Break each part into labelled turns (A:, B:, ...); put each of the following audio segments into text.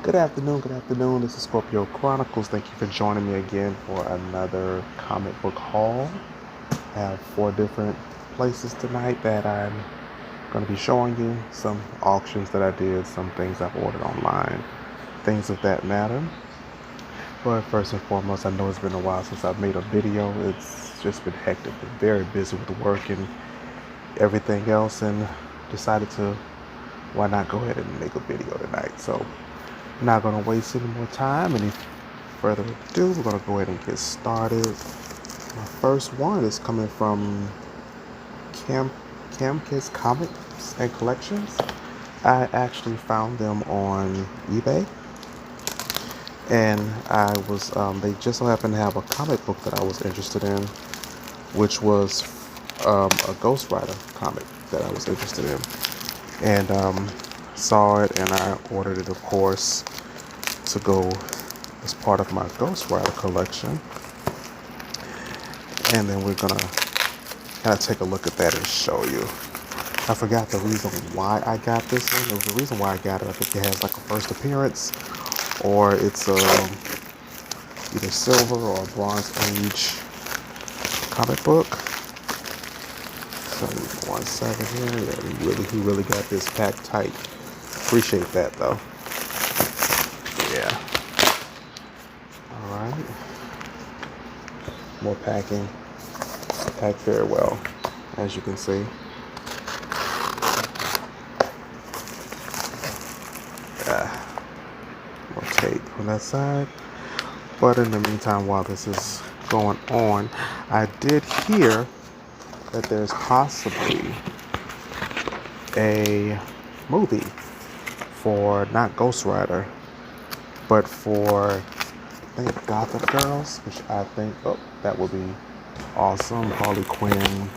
A: Good afternoon, good afternoon. This is Scorpio Chronicles. Thank you for joining me again for another comic book haul. I have 4 different places tonight that I'm going to be showing you. Some auctions that I did, some things I've ordered online, things of that matter. But first and foremost, I know it's been a while since I've made a video. It's just been hectic, been very busy with work and everything else, and decided to why not go ahead and make a video tonight. So I'm not going to waste any more time. Any further ado, we're going to go ahead and get started. My first one is coming from Cam Kids Comics and Collections. I actually found them on eBay, and they just so happened to have a comic book that I was interested in, which was a Ghostrider comic that I was interested in, and saw it, and I ordered it, of course, to go as part of my Ghostrider collection. And then we're gonna kind of take a look at that and show you. I forgot the reason why I got this one. There was a reason why I got it. I think it has like a first appearance, or it's either silver or bronze age comic book. So 1 second here. Yeah, he really got this packed tight. Appreciate that though. Yeah. All right. More packing. Packed very well, as you can see. More tape on that side. But in the meantime, while this is going on, I did hear that there's possibly a movie for not Ghostrider, but for, I think, Gotham Girls, which I think, that would be awesome. Harlequin,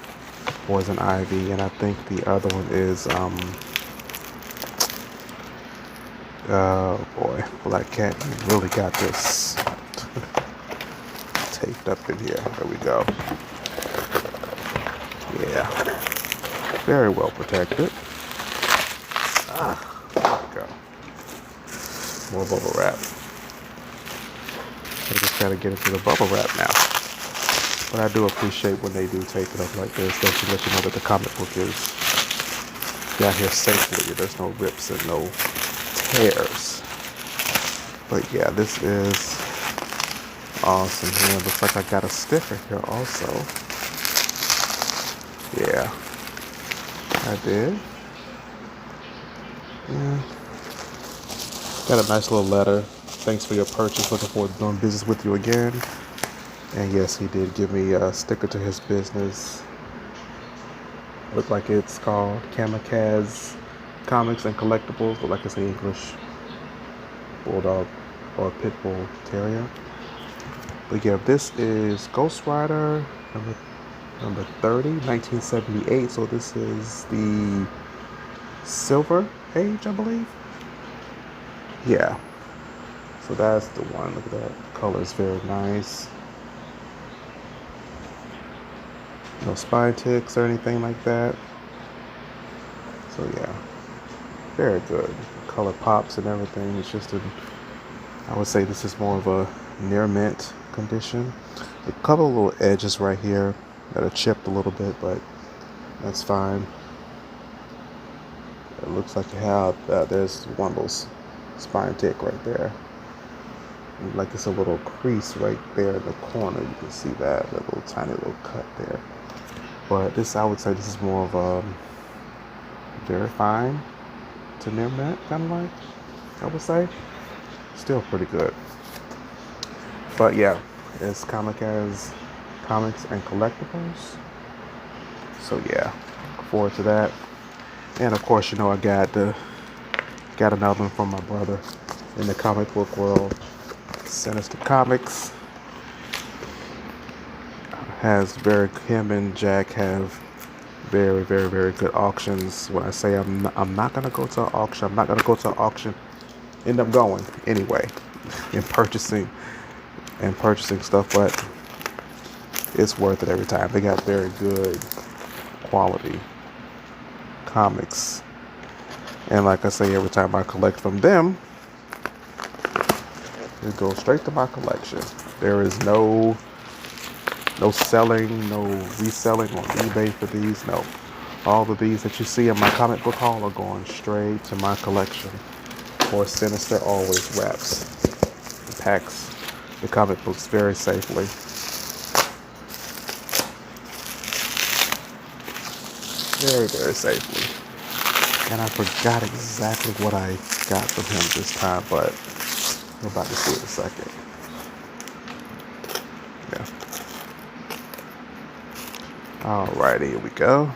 A: Poison Ivy, and I think the other one is Black Cat. You really got this taped up in here. There we go. Yeah, very well protected. There we go. More bubble wrap. I just gotta get into the bubble wrap now. But I do appreciate when they do tape it up like this. They should let you know that the comic book is got here safely. There's no rips and no tears. But yeah, this is awesome here. Looks like I got a sticker here also. Yeah, I did. Yeah. Got a nice little letter. Thanks for your purchase. Looking forward to doing business with you again. And yes, he did give me a sticker to his business. Look like it's called Kamikaze Comics and Collectibles. Look like it's an English Bulldog or Pitbull Terrier. But yeah, this is Ghostrider number 30, 1978. So this is the Silver Age, I believe. Yeah. So that's the one. Look at that. The color is very nice. No spine ticks or anything like that. So yeah, very good. Color pops and everything. It's just I would say this is more of a near mint condition. A couple of little edges right here that are chipped a little bit, but that's fine. It looks like you have, there's one of those spine tick right there. Like it's a little crease right there in the corner. You can see that little tiny little cut there. But this, I would say, this is more of a very fine to near mint, kind of like, I would say. Still pretty good. But yeah, it's Kamikaze Comics and Collectibles. So yeah, look forward to that. And of course, you know, I got another one from my brother in the comic book world. Sinister Comics him and Jack have very, very, very good auctions. When I say I'm not gonna go to an auction, I'm not gonna go to an auction. End up going anyway, and purchasing stuff, but it's worth it every time. They got very good quality comics, and like I say, every time I collect from them, It goes straight to my collection. There is no selling, no reselling on eBay for these. No. All of these that you see in my comic book haul are going straight to my collection. Or Sinister always wraps and packs the comic books very safely. Very, very safely. And I forgot exactly what I got from him this time, but we're about to see in a second. Yeah. Alrighty, here we go.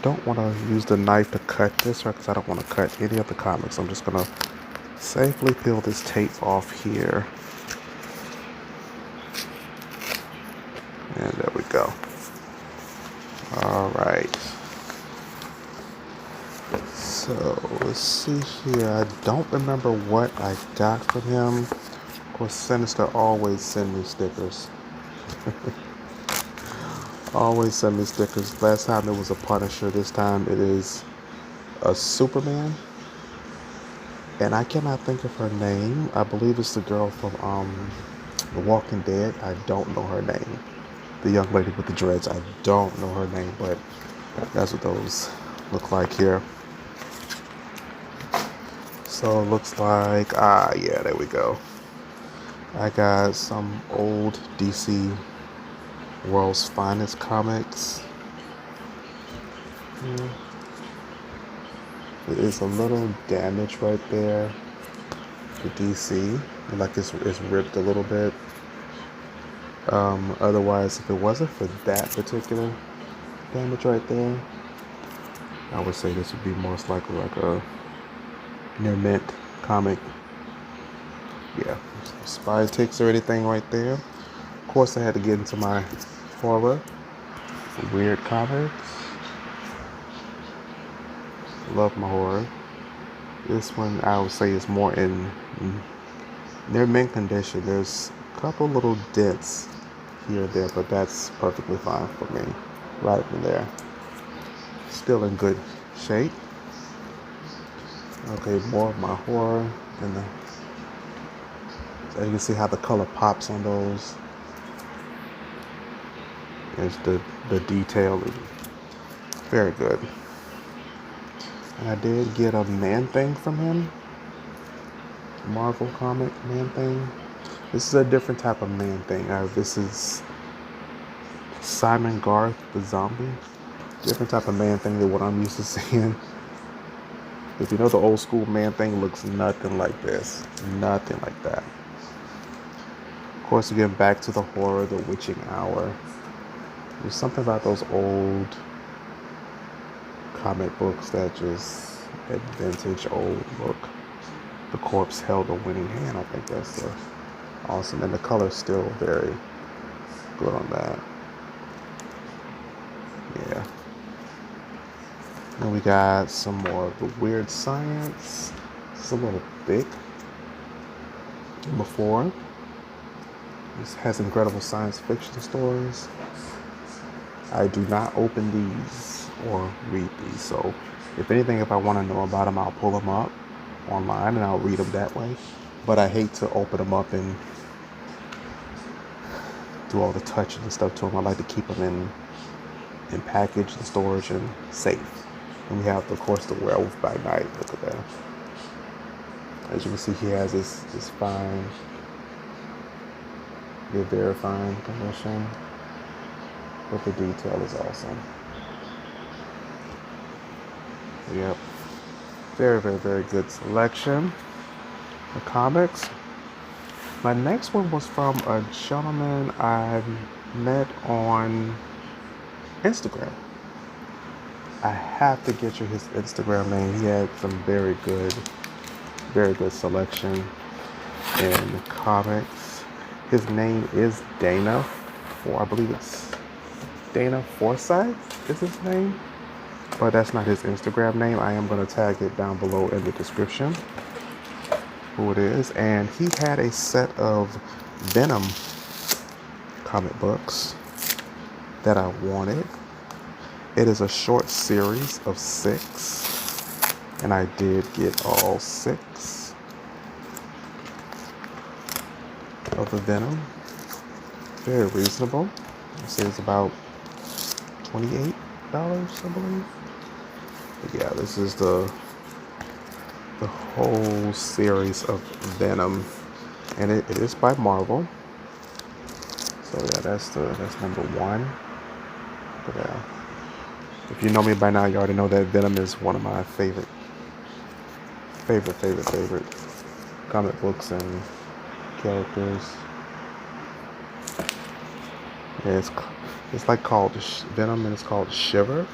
A: Don't want to use the knife to cut this because I don't want to cut any of the comics. I'm just going to safely peel this tape off here. And there we go. Alright. So, let's see here. I don't remember what I got from him. Of course, Sinister always send me stickers. Always send me stickers. Last time it was a Punisher. This time it is a Superman. And I cannot think of her name. I believe it's the girl from The Walking Dead. I don't know her name. The young lady with the dreads. I don't know her name, but that's what those look like here. So it looks like, yeah, there we go. I got some old DC World's Finest comics. It is a little damage right there to DC. Like it's ripped a little bit. Otherwise, if it wasn't for that particular damage right there, I would say this would be most likely like a near mint comic. Yeah, spy ticks or anything right there. Of course, I had to get into my horror, weird comics. Love my horror. This one I would say is more in near mint condition. There's a couple little dents here and there, but that's perfectly fine for me. Right in there. Still in good shape. Okay, more of my horror and so you can see how the color pops on those. There's the detail is very good. And I did get a Man-Thing from him. Marvel comic Man-Thing. This is a different type of Man-Thing. This is Simon Garth the Zombie. Different type of Man-Thing than what I'm used to seeing. If you know the old school Man-Thing, looks nothing like this. Nothing like that. Of course, again, back to the horror, the witching hour. There's something about those old comic books that just, that vintage old look. The corpse held a winning hand. I think that's awesome. And the color's still very good on that. Yeah. Then we got some more of the weird science. It's a little thick. Before. This has incredible science fiction stories. I do not open these or read these. So if anything, if I want to know about them, I'll pull them up online and I'll read them that way. But I hate to open them up and do all the touching and stuff to them. I like to keep them in package and storage and safe. And we have, of course, the Werewolf by Night. Look at that. As you can see, he has this fine, very fine condition. But the detail is awesome. Yep. Very, very, very good selection of comics. My next one was from a gentleman I met on Instagram. I have to get you his Instagram name. He had some very good selection in comics. His name is Dana, or I believe it's Dana Forsyth is his name, but that's not his Instagram name. I am going to tag it down below in the description who it is. And he had a set of Venom comic books that I wanted. It is a short series of 6, and I did get all 6. of the Venom. Very reasonable. This is about $28, I believe. But yeah, this is the whole series of Venom, and it is by Marvel. So yeah, that's number one. But if you know me by now, you already know that Venom is one of my favorite comic books and characters. Yeah, it's like called Venom, and it's called Shiver.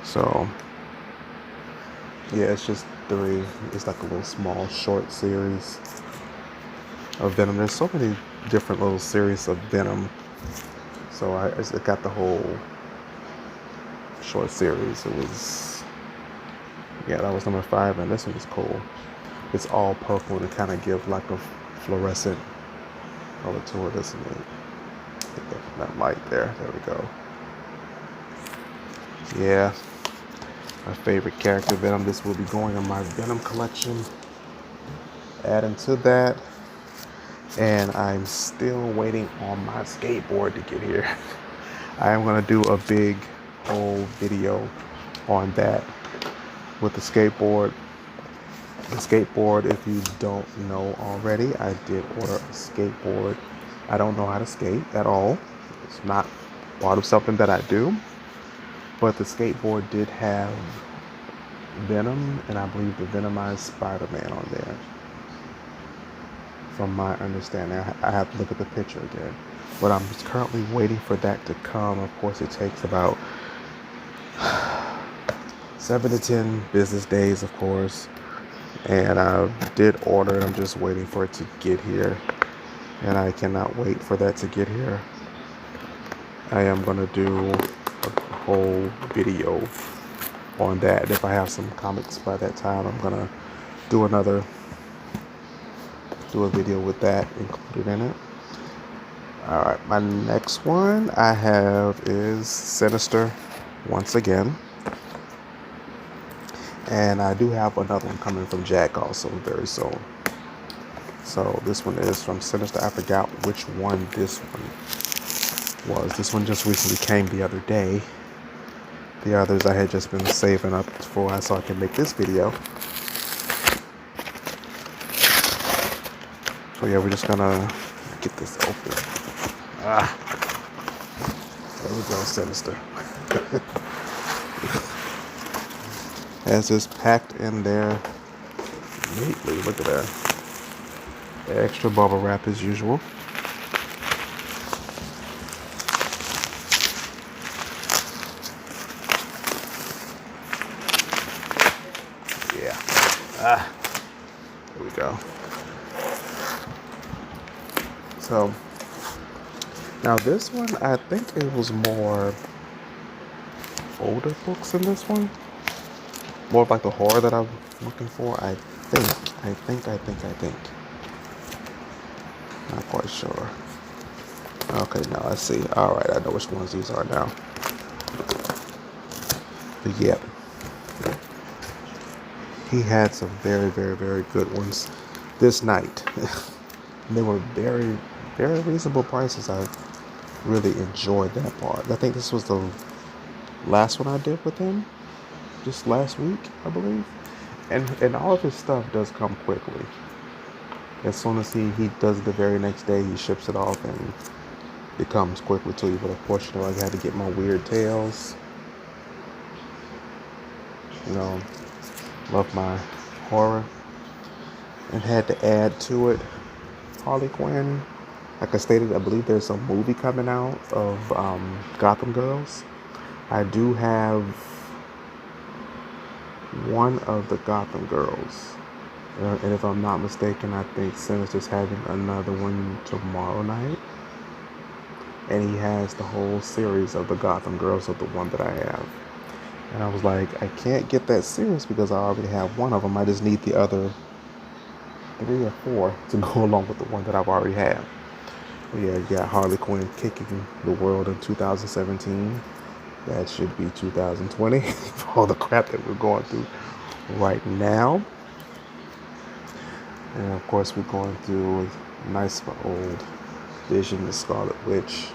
A: So yeah, it's just three. It's like a little small short series of Venom. There's so many different little series of Venom. So I got the whole short series. It was, yeah, that was number 5, and this one is cool. It's all purple to kind of give like a fluorescent color to it, isn't it? That light there. There we go. Yeah, my favorite character, Venom. This will be going in my Venom collection. Adding to that, and I'm still waiting on my skateboard to get here. I am gonna do a big whole video on that with the skateboard. The skateboard, if you don't know already, I did order a skateboard. I don't know how to skate at all. It's not part of something that I do. But the skateboard did have Venom, and I believe the Venomized Spider-Man on there. From my understanding, I have to look at the picture again. But I'm currently waiting for that to come. Of course, it takes about 7 to 10 business days, of course. And I did order it. I'm just waiting for it to get here. And I cannot wait for that to get here. I am going to do a whole video on that. If I have some comics by that time, I'm going to do a video with that included in it. Alright, my next one I have is Sinister once again. And I do have another one coming from Jack also very soon. So this one is from Sinister. I forgot which one this one was. This one just recently came the other day. The others I had just been saving up for so I can make this video. So yeah, we're just gonna get this open. There we go, Sinister. Has this packed in there neatly. Look at that. The extra bubble wrap as usual. Yeah. There we go. So now this one, I think it was more older books in this one. More of like the horror that I'm looking for. I think. Not quite sure. Okay, now let's see. Alright, I know which ones these are now. But yeah. He had some very, very, very good ones this night. They were very, very reasonable prices. I really enjoyed that part. I think this was the last one I did with him. Just last week, I believe. And all of his stuff does come quickly. As soon as he does it the very next day, he ships it off and it comes quickly to you. But of course, you know, I had to get my Weird Tales. You know, love my horror. And had to add to it Harlequin. Like I stated, I believe there's a movie coming out of Gotham Girls. I do have one of the Gotham Girls. And if I'm not mistaken, I think Sinister's having another one tomorrow night. And he has the whole series of the Gotham Girls of the one that I have. And I was like, I can't get that series because I already have one of them. I just need the other 3 or 4 to go along with the one that I've already had. But yeah, you got Harlequin kicking the world in 2017. That should be 2020 for all the crap that we're going through right now. And of course, we're going through a nice old Vision, the Scarlet Witch.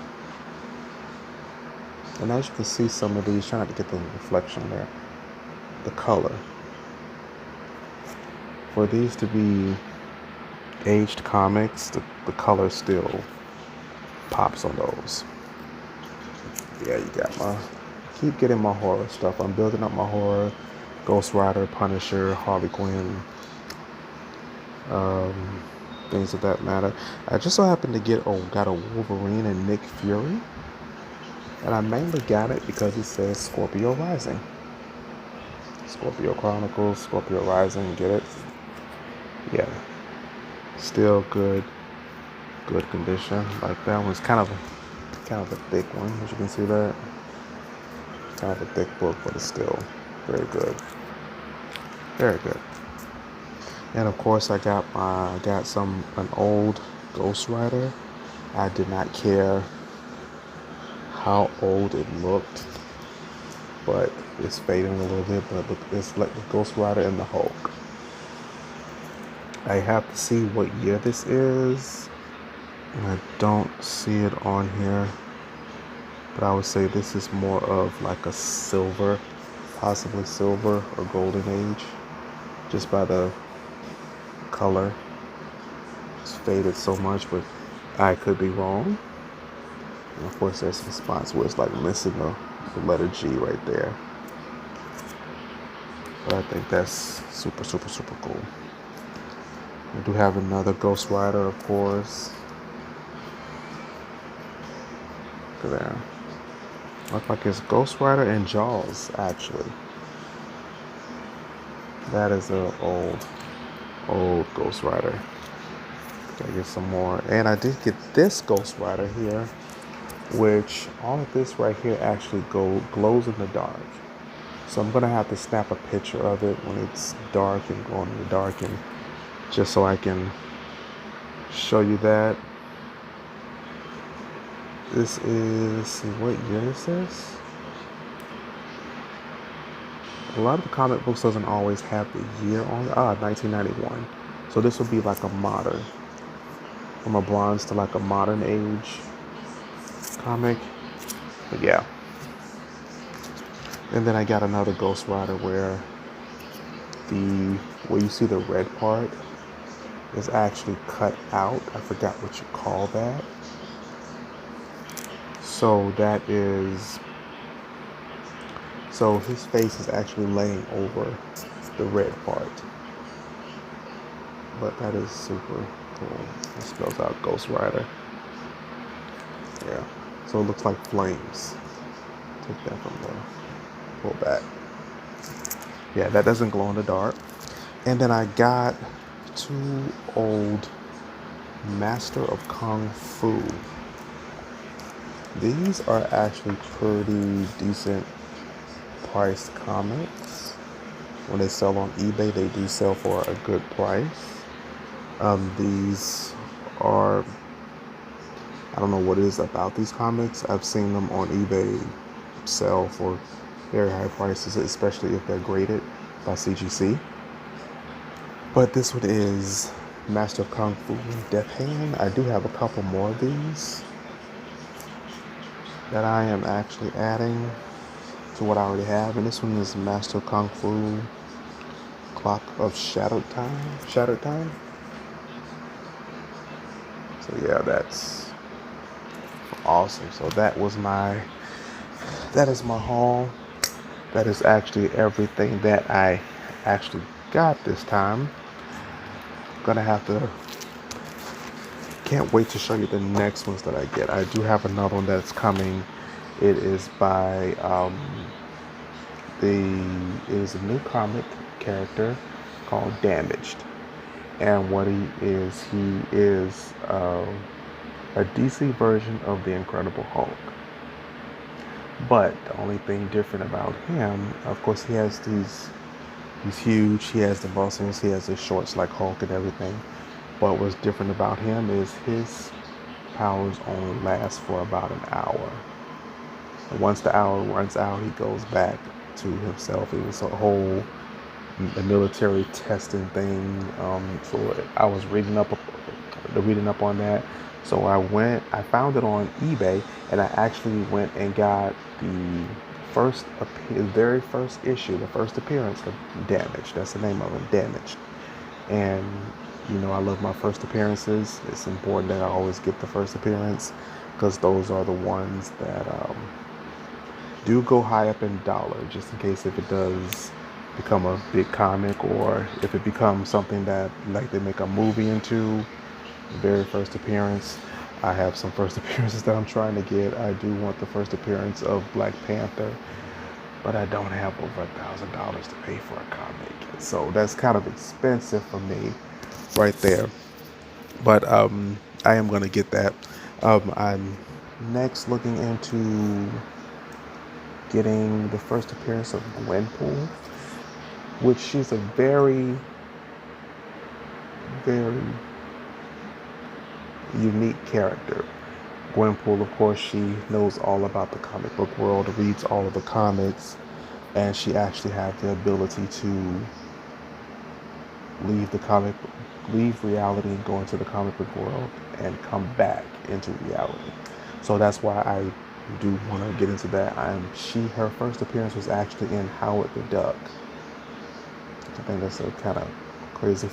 A: And as you can see, some of these, trying to get the reflection there, the color. For these to be aged comics, the color still pops on those. Yeah, you got keep getting my horror stuff. I'm building up my horror, Ghostrider, Punisher, Harlequin, things of that matter. I just so happened to got a Wolverine and Nick Fury. And I mainly got it because it says Scorpio Rising. Scorpio Chronicles, Scorpio Rising, get it? Yeah. Still good condition. Like that one's kind of a thick one, as you can see that. Kind of a thick book, but it's still very good. Very good. And of course I got an old Ghostrider. I did not care how old it looked, but it's fading a little bit, but it's like the Ghostrider and the Hulk. I have to see what year this is, and I don't see it on here, but I would say this is more of like a silver, possibly silver or golden age, just by the color. It's faded so much, but I could be wrong. And of course, there's some spots where it's like missing the letter G right there. But I think that's super, super, super cool. We do have another Ghostrider, of course. Look at there. Looks like it's Ghostrider and Jaws, actually. That is an old Ghostrider. Gotta get some more. And I did get this Ghostrider here, which all of this right here actually glows in the dark. So I'm gonna have to snap a picture of it when it's dark and glowing in the dark, and just so I can show you that. This is, let's see what year this is. A lot of the comic books doesn't always have the year on it. 1991. So this would be like a modern, from a bronze to like a modern age comic. But yeah. And then I got another Ghostrider where you see the red part is actually cut out. I forgot what you call that. So his face is actually laying over the red part. But that is super cool. It spells out Ghostrider. Yeah. So it looks like flames. Take that from the pull back. Yeah, that doesn't glow in the dark. And then I got 2 old Master of Kung Fu. These are actually pretty decent priced comics. When they sell on eBay, they do sell for a good price. These are, I don't know what it is about these comics. I've seen them on eBay sell for very high prices, especially if they're graded by CGC. But this one is Master of Kung Fu Death Hand. I do have a couple more of these that I am actually adding to what I already have. And this one is Master of Kung Fu Clock of Shattered Time. So yeah, that's awesome. So that is my haul. That is actually everything that I actually got this time. Can't wait to show you the next ones that I get. I do have another one that's coming. It is by it is a new comic character called Damaged. And what he is a DC version of the Incredible Hulk. But the only thing different about him, of course, he's huge, he has the muscles, he has the shorts like Hulk and everything. But what's different about him is his powers only last for about an hour. And once the hour runs out, he goes back to himself. It was a whole the military testing thing. So I was reading up on that. So I found it on eBay, and I actually went and got the very first issue, the first appearance of Damaged. That's the name of it, Damaged. And I love my first appearances. It's important that I always get the first appearance because those are the ones that do go high up in dollar, just in case if it does become a big comic, or if it becomes something that like they make a movie into. The very first appearance, I have some first appearances that I'm trying to get. I do want the first appearance of Black Panther, but I don't have over $1,000 to pay for a comic, so that's kind of expensive for me right there. But I am gonna get that. I'm next looking into getting the first appearance of Gwenpool, which she's a very, very unique character. Gwenpool, of course, she knows all about the comic book world, reads all of the comics, and she actually has the ability to leave the comic, leave reality and go into the comic book world and come back into reality. So that's why I do want to get into that. Her first appearance was actually in Howard the Duck. I think that's a kind of crazy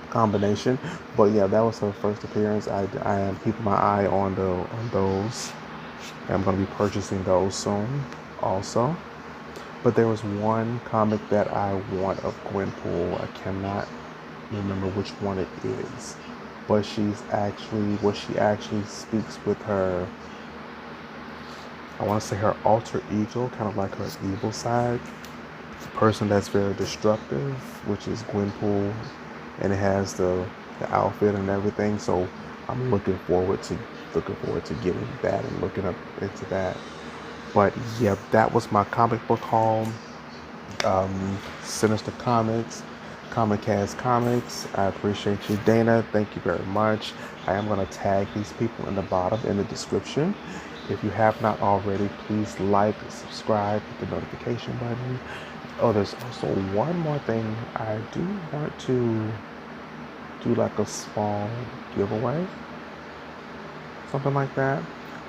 A: combination, but yeah, that was her first appearance. I am keeping my eye on those. I'm going to be purchasing those soon also. But there was one comic that I want of Gwenpool. I cannot remember which one it is, but she actually speaks with her, I want to say her alter ego, kind of like her evil side, the person that's very destructive, which is Gwenpool, and it has the outfit and everything. So I'm looking forward to getting that and looking up into that. But yeah, that was my comic book haul. Sinister Comics, Comic Cast Comics. I appreciate you, Dana. Thank you very much. I am going to tag these people in the bottom in the description. If you have not already, please like, subscribe, hit the notification button. Oh, there's also one more thing. I do want to do like a small giveaway, something like that.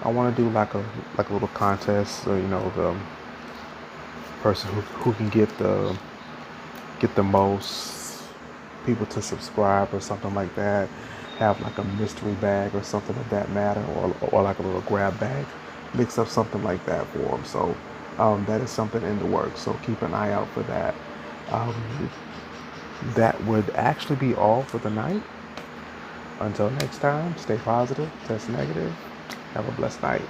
A: I want to do like a little contest, so the person who can get the most people to subscribe or something like that, have like a mystery bag or something of that matter, or like a little grab bag, mix up something like that for them. So that is something in the works, so keep an eye out for that. That would actually be all for the night. Until next time, stay positive, test negative, have a blessed night.